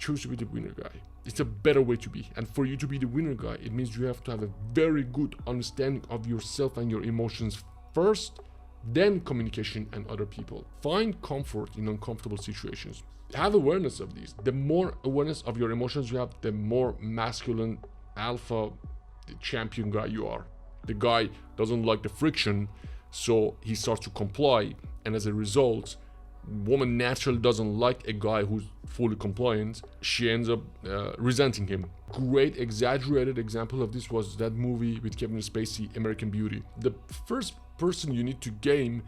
choose to be the winner guy. It's a better way to be. And for you to be the winner guy, it means you have to have a very good understanding of yourself and your emotions first, then communication and other people. Find comfort in uncomfortable situations. Have awareness of these. The more awareness of your emotions you have, the more masculine, alpha, champion guy you are. The guy doesn't like the friction, so he starts to comply, and as a result, woman naturally doesn't like a guy who's fully compliant. She ends up resenting him. Great exaggerated example of this was that movie with Kevin Spacey, American Beauty. The first person you need to game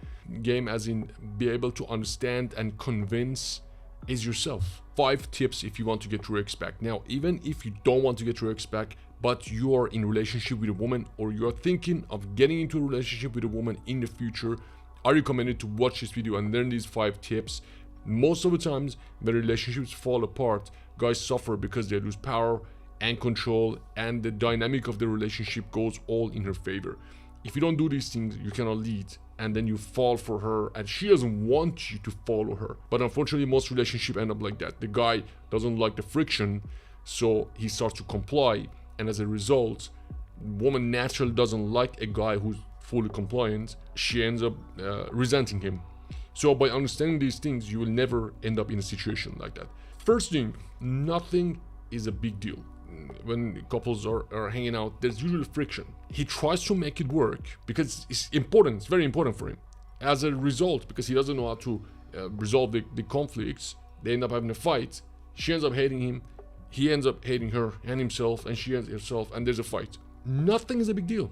as in be able to understand and convince is yourself. 5 tips if you want to get your ex back. Now, even if you don't want to get your ex back, but you are in a relationship with a woman, or you're thinking of getting into a relationship with a woman in the future, I recommend you to watch this video and learn these 5 tips. Most of the times when relationships fall apart, guys suffer because they lose power and control, and the dynamic of the relationship goes all in her favor. If you don't do these things, you cannot lead, and then you fall for her, and she doesn't want you to follow her. But unfortunately, most relationships end up like that. The guy doesn't like the friction, so he starts to comply, and as a result, woman naturally doesn't like a guy who's fully compliant. She ends up resenting him. So by understanding these things, you will never end up in a situation like that. First thing, nothing is a big deal. When couples are hanging out, there's usually friction. He tries to make it work because it's important, it's very important for him. As a result, because he doesn't know how to resolve the conflicts, they end up having a fight. She ends up hating him, he ends up hating her and himself, and she hates herself, and there's a fight. Nothing is a big deal.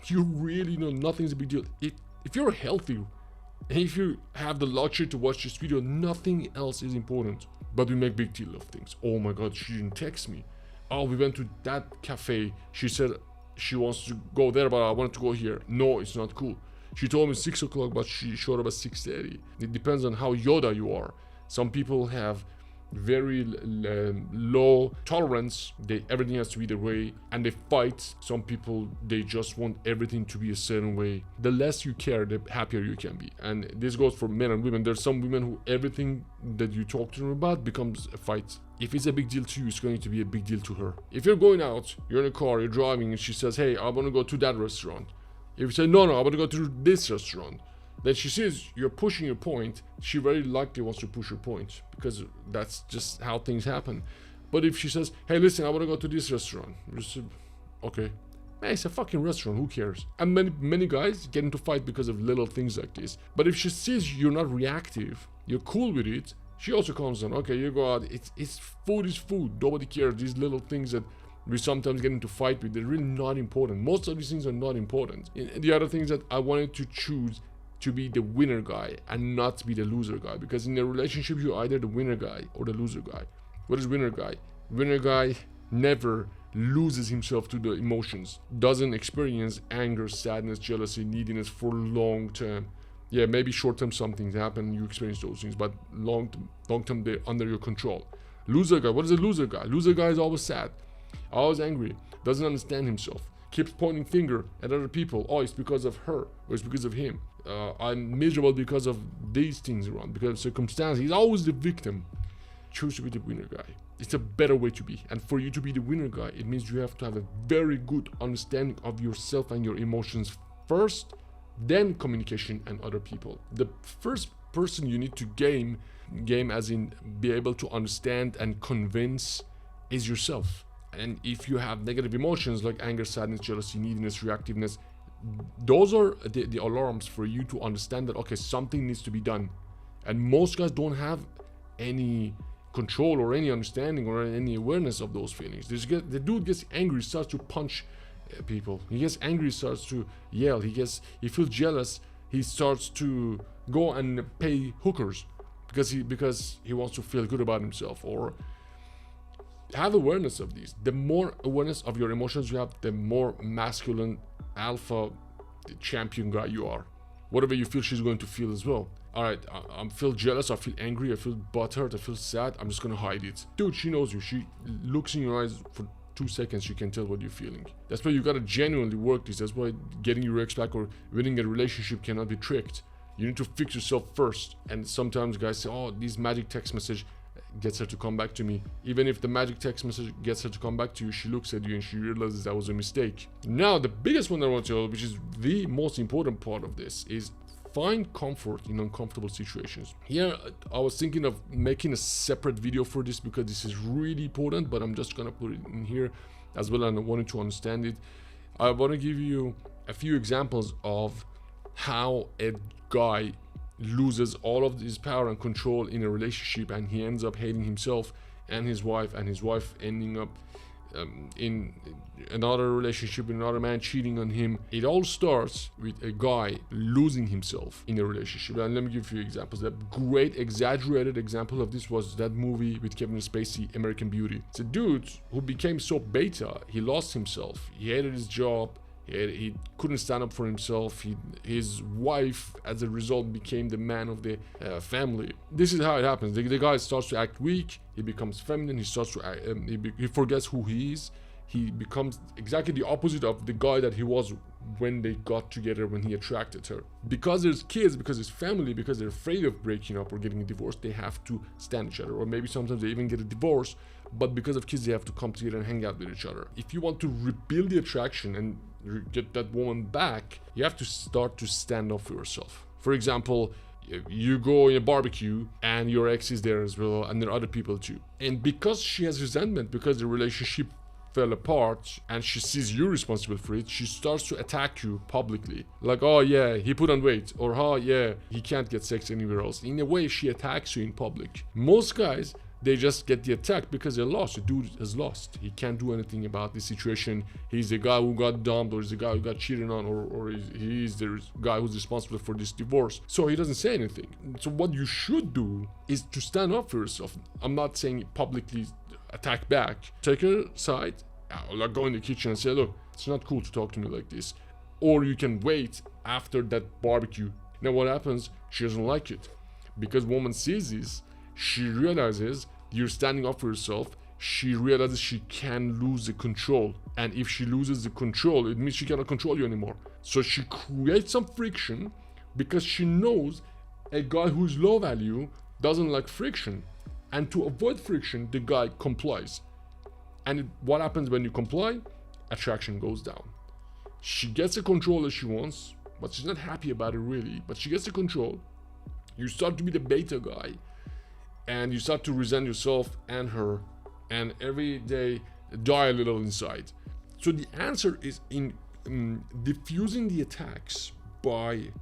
You really know nothing is a big deal. If you're healthy, and if you have the luxury to watch this video, nothing else is important. But we make big deal of things. Oh my god, she didn't text me. Oh, we went to that cafe. She said she wants to go there, but I wanted to go here. No, it's not cool. She told me 6 o'clock, but she showed up at 6:30. It depends on how Yoda you are. Some people have very low tolerance. Everything has to be their way, and they fight. Some people, they just want everything to be a certain way. The less you care, the happier you can be. And this goes for men and women. There's some women who everything that you talk to them about becomes a fight. If it's a big deal to you, it's going to be a big deal to her. If you're going out, you're in a car, you're driving, and she says, hey, I want to go to that restaurant. If you say, no, I want to go to this restaurant, then she sees you're pushing your point. She very likely wants to push your point, because that's just how things happen. But if she says, hey, listen, I want to go to this restaurant, you say, okay. Man, it's a fucking restaurant, who cares? And many guys get into fight because of little things like this. But if she sees you're not reactive, you're cool with it, she also comes on, okay, you go out, it's food is food, nobody cares. These little things that we sometimes get into fight with, they're really not important. Most of these things are not important. The other things that I wanted to choose to be the winner guy and not be the loser guy, because in a relationship you're either the winner guy or the loser guy. What is winner guy? Winner guy never loses himself to the emotions, doesn't experience anger, sadness, jealousy, neediness for long term. Yeah, maybe short term some things happen, you experience those things, but long term they're under your control. Loser guy, what is a loser guy? Loser guy is always sad, always angry, doesn't understand himself, keeps pointing finger at other people. Oh, it's because of her, or it's because of him. I'm miserable because of these things around, because of circumstances. He's always the victim. Choose to be the winner guy. It's a better way to be. And for you to be the winner guy, it means you have to have a very good understanding of yourself and your emotions first, then communication and other people. The first person you need to game as in be able to understand and convince is yourself. And if you have negative emotions like anger, sadness, jealousy, neediness, reactiveness, those are the alarms for you to understand that, okay, something needs to be done. And most guys don't have any control or any understanding or any awareness of those feelings. The dude gets angry, starts to punch people. He gets angry, starts to yell. He feels jealous. He starts to go and pay hookers because he wants to feel good about himself. Or have awareness of these. The more awareness of your emotions you have, the more masculine, alpha, champion guy you are. Whatever you feel, she's going to feel as well. All right, I feel jealous, I feel angry, I feel butthurt, I feel sad. I'm just gonna hide it. Dude, she knows you. She looks in your eyes for 2 seconds, she can tell what you're feeling. That's why you gotta genuinely work this. That's why getting your ex back or winning a relationship cannot be tricked. You need to fix yourself first. And sometimes guys say, oh, these magic text message. gets her to come back to me. Even if the magic text message gets her to come back to you, she looks at you and she realizes that was a mistake. Now, the biggest one I want to tell, which is the most important part of this, is find comfort in uncomfortable situations. Here, I was thinking of making a separate video for this because this is really important, but I'm just gonna put it in here as well, and I wanted to understand it. I want to give you a few examples of how a guy loses all of his power and control in a relationship, and he ends up hating himself and his wife ending up in another relationship with another man cheating on him. It all starts with a guy losing himself in a relationship. And let me give you examples. A great exaggerated example of this was that movie with Kevin Spacey, American Beauty. It's a dude who became so beta, he lost himself, he hated his job, he couldn't stand up for himself. His wife, as a result, became the man of the family. This is how it happens. The guy starts to act weak. He becomes feminine. He starts to act, he forgets who he is. He becomes exactly the opposite of the guy that he was when they got together, when he attracted her. Because there's kids, because there's family, because they're afraid of breaking up or getting a divorce, they have to stand each other. Or maybe sometimes they even get a divorce, but because of kids, they have to come together and hang out with each other. If you want to rebuild the attraction and get that woman back, you have to start to stand up for yourself. For example, you go in a barbecue and your ex is there as well, and there are other people too. And because she has resentment, because the relationship fell apart and she sees you responsible for it, she starts to attack you publicly. Like, oh yeah, he put on weight, or oh yeah, he can't get sex anywhere else. In a way, she attacks you in public. Most guys, they just get the attack because they're lost. The dude is lost. He can't do anything about the situation. He's the guy who got dumped, or he's the guy who got cheated on, or he's the guy who's responsible for this divorce. So he doesn't say anything. So what you should do is to stand up for yourself. I'm not saying publicly attack back. Take her side, like go in the kitchen and say, look, it's not cool to talk to me like this. Or you can wait after that barbecue. Now what happens? She doesn't like it. Because woman sees this, she realizes you're standing up for yourself. She realizes she can lose the control. And if she loses the control, it means she cannot control you anymore. So she creates some friction because she knows a guy who's low value doesn't like friction. And to avoid friction, the guy complies. And what happens when you comply? Attraction goes down. She gets the control that she wants, but she's not happy about it really. But she gets the control. You start to be the beta guy. And you start to resent yourself and her, and every day die a little inside. So the answer is in diffusing the attacks by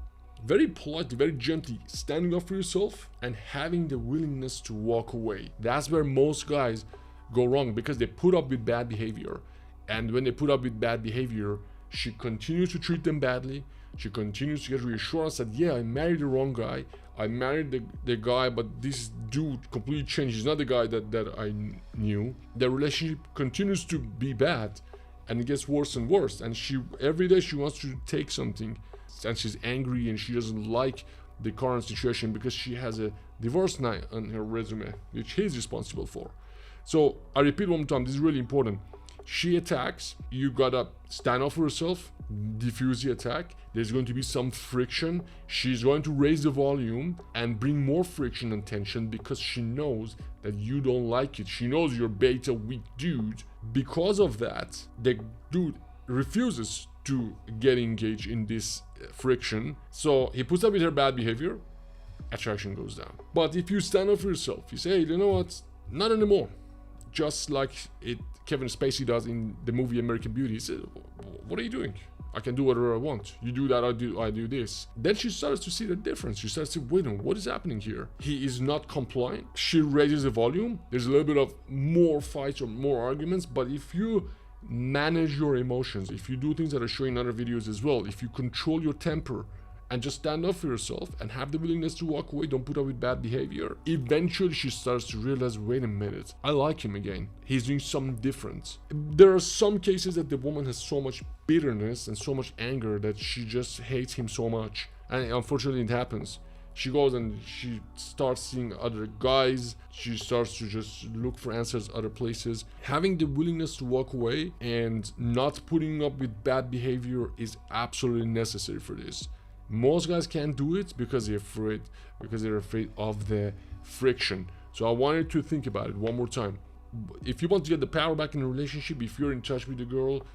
very politely, very gently standing up for yourself and having the willingness to walk away. That's where most guys go wrong, because they put up with bad behavior. And when they put up with bad behavior, she continues to treat them badly. She continues to get reassurance that, yeah, I married the wrong guy. I married the guy, but this dude completely changed. He's not the guy that I knew. The relationship continues to be bad, and it gets worse and worse. And every day she wants to take something, and she's angry, and she doesn't like the current situation because she has a divorce now on her resume, which he's responsible for. So I repeat one more time, this is really important. She attacks, you gotta stand up for yourself, diffuse the attack. There's going to be some friction. She's going to raise the volume and bring more friction and tension because she knows that you don't like it. She knows you're beta weak dude. Because of that, the dude refuses to get engaged in this friction. So he puts up with her bad behavior, attraction goes down. But if you stand up for yourself, you say, hey, you know what? Not anymore. Just like Kevin Spacey does in the movie American Beauty. He says, what are you doing? I can do whatever I want. You do that, I do this. Then she starts to see the difference. She starts to wait on what is happening here. He is not compliant. She raises the volume. There's a little bit of more fights or more arguments. But if you manage your emotions, if you do things that are showing in other videos as well, if you control your temper and just stand up for yourself and have the willingness to walk away, don't put up with bad behavior, eventually she starts to realize, wait a minute, I like him again. He's doing something different. There are some cases that the woman has so much bitterness and so much anger that she just hates him so much. And unfortunately it happens. She goes and she starts seeing other guys. She starts to just look for answers other places. Having the willingness to walk away and not putting up with bad behavior is absolutely necessary for this. Most guys can't do it because they're afraid of the friction. So I wanted to think about it one more time. If you want to get the power back in a relationship, if you're in touch with a girl,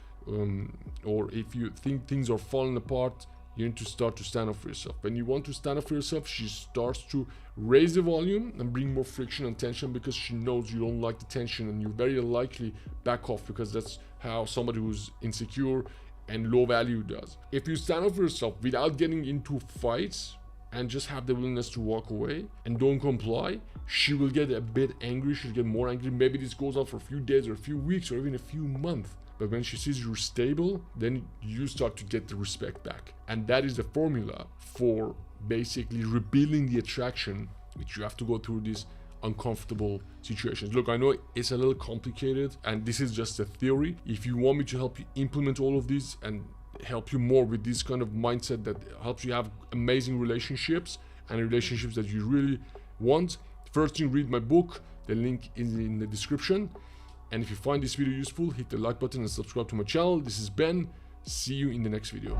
or if you think things are falling apart, you need to start to stand up for yourself. When you want to stand up for yourself, she starts to raise the volume and bring more friction and tension, because she knows you don't like the tension, and you very likely back off, because that's how somebody who's insecure and low value does. If you stand up for yourself without getting into fights and just have the willingness to walk away and don't comply, she will get a bit angry. She'll get more angry. Maybe this goes on for a few days or a few weeks or even a few months. But when she sees you're stable, then you start to get the respect back. And that is the formula for basically rebuilding the attraction, which you have to go through these uncomfortable situations. Look, I know it's a little complicated, and this is just a theory. If you want me to help you implement all of these and help you more with this kind of mindset that helps you have amazing relationships and relationships that you really want, first thing, read my book. The link is in the description. And if you find this video useful, hit the like button and subscribe to my channel. This is Ben. See you in the next video.